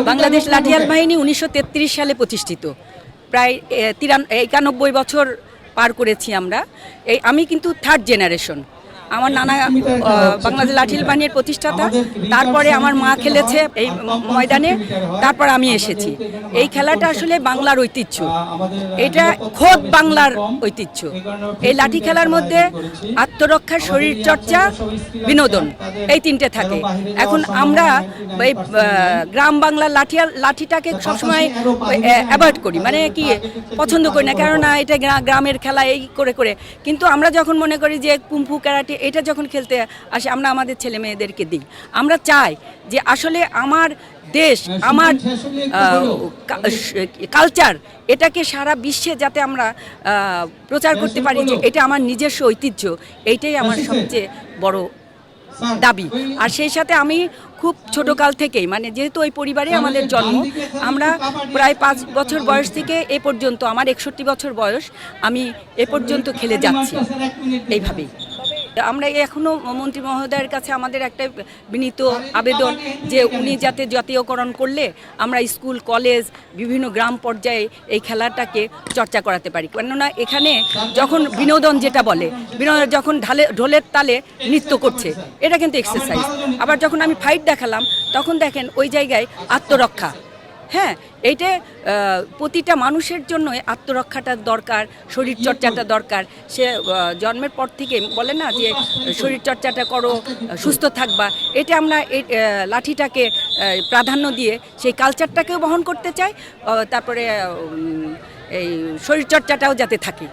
বাংলাদেশ লাঠিয়াল বাহিনী 1933 সালে প্রতিষ্ঠিত। প্রায় 91 বছর পার করেছি আমরা। আমি কিন্তু থার্ড জেনারেশন। আমার নানা বাংলাদেশ লাঠিয়াল বাহিনীর প্রতিষ্ঠাতা, তারপরে আমার মা খেলেছে এই ময়দানে, তারপর আমি এসেছি। এই খেলাটা আসলে বাংলার ঐতিহ্য, এটা খোদ বাংলার ঐতিহ্য। এই লাঠি খেলার মধ্যে আত্মরক্ষা, শরীরচর্চা, বিনোদন এই তিনটে থাকে। এখন আমরা এই গ্রাম বাংলার লাঠিটাকে সবসময় অ্যাভয়েড করি, মানে কি পছন্দ করি না, কেননা এটা গ্রামের খেলা এই করে। কিন্তু আমরা যখন মনে করি যে কুম্ফু, ক্যারাটে এটা যখন খেলতে আসে, আমরা আমাদের ছেলে মেয়েদেরকে দিই। আমরা চাই যে আসলে আমার দেশ, আমার কালচার, এটাকে সারা বিশ্বে যাতে আমরা প্রচার করতে পারি যে এটা আমার নিজস্ব ঐতিহ্য, এইটাই আমার সবচেয়ে বড় দাবি। আর সেই সাথে আমি খুব ছোটকাল থেকেই, মানে যেহেতু ওই পরিবারে আমাদের জন্ম, আমরা প্রায় 5 বছর বয়স থেকে এ পর্যন্ত, আমার 61 বছর বয়স, আমি এ পর্যন্ত খেলে যাচ্ছি এইভাবেই। আমরা এখনও মন্ত্রী মহোদয়ের কাছে আমাদের একটা বিনীত আবেদন যে উনি যাতে জাতীয়করণ করলে আমরা স্কুল, কলেজ, বিভিন্ন গ্রাম পর্যায়ে এই খেলাটাকে চর্চা করাতে পারি। কেননা এখানে যখন বিনোদন, যেটা বলে বিনোদন, যখন ঢোলের তালে নৃত্য করছে, এটা কিন্তু এক্সারসাইজ। আবার যখন আমি ফাইট দেখালাম, তখন দেখেন ওই জায়গায় আত্মরক্ষা। হ্যাঁ, এইটা প্রতিটা মানুষের জন্য আত্মরক্ষাটা দরকার, শরীরচর্চাটা দরকার। সে জন্মের পর থেকে বলে না যে শরীরচর্চাটা করো, সুস্থ থাকবা। এটা আমরা এই লাঠিটাকে প্রাধান্য দিয়ে সেই কালচারটাকেও বহন করতে চাই, তারপরে এই শরীরচর্চাটাও যাতে থাকে।